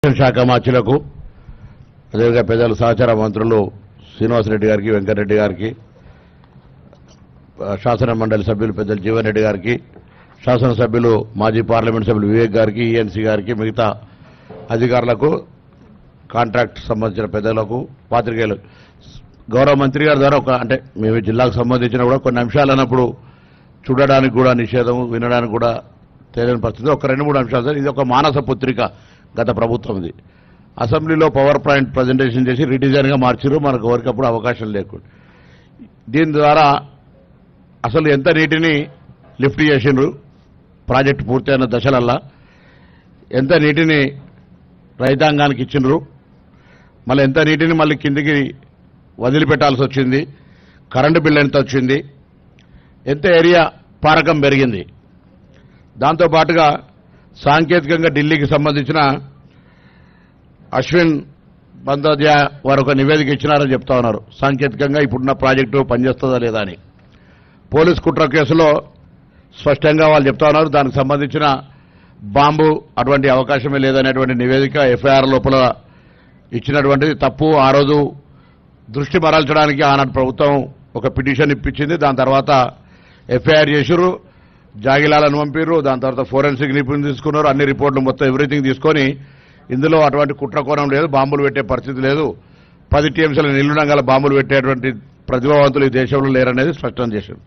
Irrigation శాఖ మార్చులకు అదేవిధంగా పెద్దలు సహచార మంత్రులు శ్రీనివాసరెడ్డి గారికి, వెంకటరెడ్డి గారికి, శాసన మండలి సభ్యులు పెద్దలు జీవన్ రెడ్డి గారికి, శాసనసభ్యులు మాజీ పార్లమెంట్ సభ్యులు వివేక్ గారికి, ఈఎన్సీ గారికి, మిగతా అధికారులకు, కాంట్రాక్ట్ సంబంధించిన పెద్దలకు, పాత్రికేయులు, గౌరవ మంత్రి గారి ద్వారా అంటే మేము జిల్లాకు సంబంధించిన కూడా కొన్ని అంశాలు అన్నప్పుడు చూడడానికి కూడా నిషేధం, వినడానికి కూడా తెలియని పరిస్థితి. ఒక 2-3 అంశాలు సార్. ఇది ఒక మానస పుత్రిక గత ప్రభుత్వం. ఇది అసెంబ్లీలో పవర్ పాయింట్ ప్రజెంటేషన్ చేసి రీడిజైన్గా మార్చారు, మనకు ఎవరికప్పుడు అవకాశం లేకుండా. దీని ద్వారా అసలు ఎంత నీటిని లిఫ్ట్ చేసిండ్రు ప్రాజెక్టు పూర్తయిన దశలల్లా, ఎంత నీటిని రైతాంగానికి ఇచ్చిండ్రు, మళ్ళీ ఎంత నీటిని మళ్ళీ కిందికి వదిలిపెట్టాల్సి వచ్చింది, కరెంటు బిల్లు ఎంత వచ్చింది, ఎంత ఏరియా పారకం పెరిగింది. దాంతోపాటుగా సాంకేతికంగా ఢిల్లీకి సంబంధించిన అశ్విన్ బందోద్యా వారు ఒక నివేదిక ఇచ్చినారని చెప్తా ఉన్నారు. సాంకేతికంగా ఇప్పుడున్న ప్రాజెక్టు పనిచేస్తుందా లేదా అని. పోలీస్ కుట్ర కేసులో స్పష్టంగా వాళ్ళు చెప్తా ఉన్నారు, దానికి సంబంధించిన బాంబు అటువంటి అవకాశమే లేదనేటువంటి నివేదిక ఎఫ్ఐఆర్ లోపల ఇచ్చినటువంటిది తప్పు. ఆ రోజు దృష్టి మరల్చడానికి ఆనాటి ప్రభుత్వం ఒక పిటిషన్ ఇప్పించింది. దాని తర్వాత ఎఫ్ఐఆర్ చేసిర్రు, జాగిలాలను పంపిర్రు, దాని తర్వాత ఫోరెన్సిక్ నిపుణులు తీసుకున్నారు, అన్ని రిపోర్టులు మొత్తం ఎవ్రీథింగ్ తీసుకొని ఇందులో అటువంటి కుట్రకోణం లేదు, బాంబులు పెట్టే పరిస్థితి లేదు, 10 టీఎంసీల నిల్లునంగల బాంబులు పెట్టేటువంటి ప్రతిభావంతులు ఈ దేశంలో లేరనేది స్పష్టం చేశారు.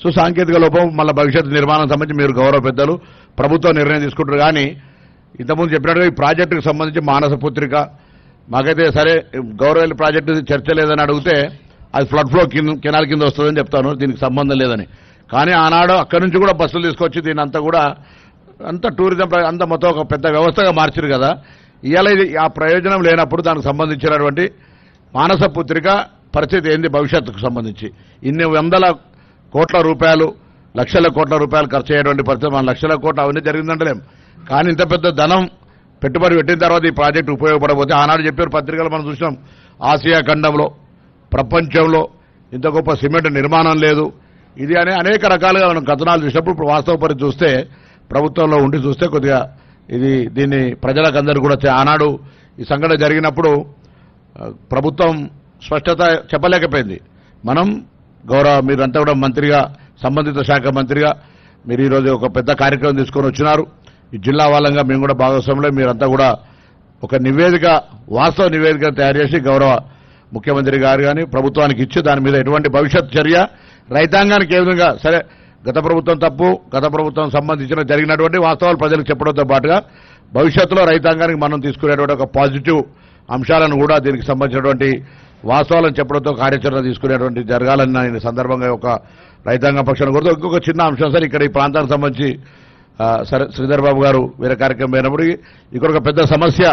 సో సాంకేతిక లోపం మళ్ళీ భవిష్యత్తు నిర్మాణం సంబంధించి మీరు గౌరవ పెద్దలు ప్రభుత్వం నిర్ణయం తీసుకుంటారు. కానీ ఇంతకుముందు చెప్పినట్టుగా ఈ ప్రాజెక్టుకు సంబంధించి మానస పుత్రిక మాకైతే సరే గౌరవ ప్రాజెక్టు చర్చ లేదని అడిగితే అది ఫ్లడ్ ఫ్లో కెనాల్ కింద వస్తుందని చెప్తాను, దీనికి సంబంధం లేదని. కానీ ఆనాడు అక్కడి నుంచి కూడా బస్సులు తీసుకొచ్చి దీని అంతా కూడా అంత టూరిజం అంత మొత్తం ఒక పెద్ద వ్యవస్థగా మార్చారు కదా. ఇవాళ ఇది ఆ ప్రయోజనం లేనప్పుడు దానికి సంబంధించినటువంటి మానస పుత్రిక పరిస్థితి ఏంది భవిష్యత్తుకు సంబంధించి. ఇన్ని వందల కోట్ల రూపాయలు, లక్షల కోట్ల రూపాయలు ఖర్చు అయ్యేటువంటి పరిస్థితి. మన లక్షల కోట్ల అవన్నీ జరిగిందంటలేం, కానీ ఇంత పెద్ద ధనం పెట్టుబడి పెట్టిన తర్వాత ఈ ప్రాజెక్టు ఉపయోగపడబోతే ఆనాడు చెప్పారు పత్రికలు మనం చూసినాం, ఆసియా ఖండంలో ప్రపంచంలో ఇంత గొప్ప సిమెంట్ నిర్మాణం లేదు ఇది అని అనేక రకాలుగా మనం కథనాలు చూసినప్పుడు ఇప్పుడు వాస్తవ పరిస్థితి చూస్తే ప్రభుత్వంలో ఉండి చూస్తే కొద్దిగా దీన్ని ప్రజలకందరూ కూడా ఆనాడు ఈ సంఘటన జరిగినప్పుడు ప్రభుత్వం స్పష్టత చెప్పలేకపోయింది. మనం గౌరవ మీరంతా కూడా మంత్రిగా, సంబంధిత శాఖ మంత్రిగా మీరు ఈరోజు ఒక పెద్ద కార్యక్రమం తీసుకొని వచ్చినారు. ఈ జిల్లా వాళ్ళంగా మేము కూడా భాగస్వాములే, మీరంతా కూడా ఒక నివేదిక, వాస్తవ నివేదిక తయారు చేసి గౌరవ ముఖ్యమంత్రి గారు కానీ ప్రభుత్వానికి ఇచ్చి దాని మీద ఎటువంటి భవిష్యత్ చర్య రైతాంగానికి ఏ విధంగా సరే గత ప్రభుత్వం తప్పు, గత ప్రభుత్వం సంబంధించిన జరిగినటువంటి వాస్తవాలు ప్రజలకు చెప్పడంతో పాటుగా భవిష్యత్తులో రైతాంగానికి మనం తీసుకునేటువంటి ఒక పాజిటివ్ అంశాలను కూడా దీనికి సంబంధించినటువంటి వాస్తవాలను చెప్పడంతో కార్యాచరణ తీసుకునేటువంటి జరగాలని నేను సందర్భంగా ఒక రైతాంగ పక్షాన్ని కోరుతూ ఇంకొక చిన్న అంశం సార్, ఇక్కడ ఈ ప్రాంతానికి సంబంధించి సరే శ్రీధర్ బాబు గారు వేరే కార్యక్రమం అయినప్పుడు ఇక్కడ ఒక పెద్ద సమస్య,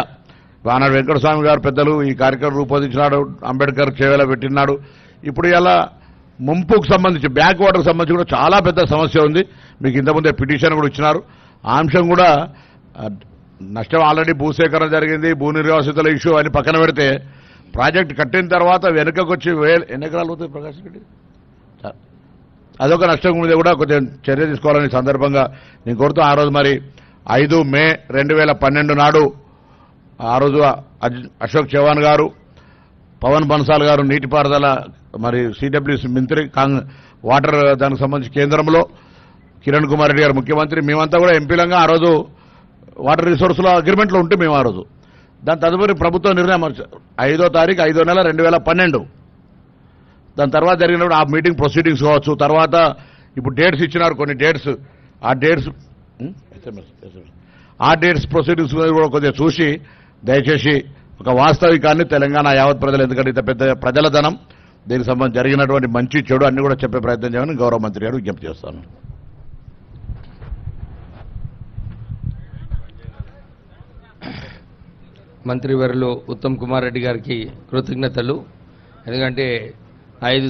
ఆనాడు వెంకటస్వామి గారు పెద్దలు ఈ కార్యక్రమం రూపొందించినాడు, అంబేద్కర్ చేవేలా పెట్టినాడు. ఇప్పుడు ఇలా ముంపుకు సంబంధించి బ్యాక్ వాటర్కి సంబంధించి కూడా చాలా పెద్ద సమస్య ఉంది. మీకు ఇంతకుముందే పిటిషన్ కూడా ఇచ్చినారు. ఆ అంశం కూడా నష్టం ఆల్రెడీ భూసేకరణ జరిగింది, భూ నిర్వాసితుల ఇష్యూ అని పక్కన పెడితే ప్రాజెక్ట్ కట్టిన తర్వాత వెనుకకు వచ్చి ఎన్ని ఎకరాలు అవుతాయి ప్రకాష్ రెడ్డి, అదొక నష్టం మీద కూడా కొంచెం చర్య తీసుకోవాలని సందర్భంగా నేను కోరుతూ ఆ రోజు మరి 5 మే 2012 నాడు ఆ రోజు అశోక్ చవాన్ గారు, పవన్ బన్సాల్ గారు నీటిపారుదల మరి సిడబ్ల్యూసీ మంత్రి, వాటర్ దానికి సంబంధించి కేంద్రంలో కిరణ్ కుమార్ రెడ్డి గారు ముఖ్యమంత్రి, మేమంతా కూడా ఎంపీలంగా ఆ రోజు వాటర్ రిసోర్సుల అగ్రిమెంట్లో ఉంటే మేము ఆ రోజు దాని తదుపరి ప్రభుత్వం నిర్ణయం 5వ తారీఖు 5వ నెల 2012 దాని తర్వాత జరిగినప్పుడు ఆ మీటింగ్ ప్రొసీడింగ్స్ కావచ్చు, తర్వాత ఇప్పుడు డేట్స్ ఇచ్చినారు కొన్ని డేట్స్, ఆ డేట్స్ ప్రొసీడింగ్స్ కూడా కొద్దిగా చూసి దయచేసి ఒక వాస్తవికాన్ని తెలంగాణ యావత్ ప్రజలు, ఎందుకంటే ఇంత పెద్ద ప్రజల ధనం, దీనికి సంబంధించి జరిగినటువంటి మంచి చెడు అన్ని కూడా చెప్పే ప్రయత్నం చేయాలని గౌరవ మంత్రి గారు విజ్ఞప్తి చేస్తాను. మంత్రివర్యులు ఉత్తమ్ కుమార్ రెడ్డి గారికి కృతజ్ఞతలు. ఎందుకంటే 5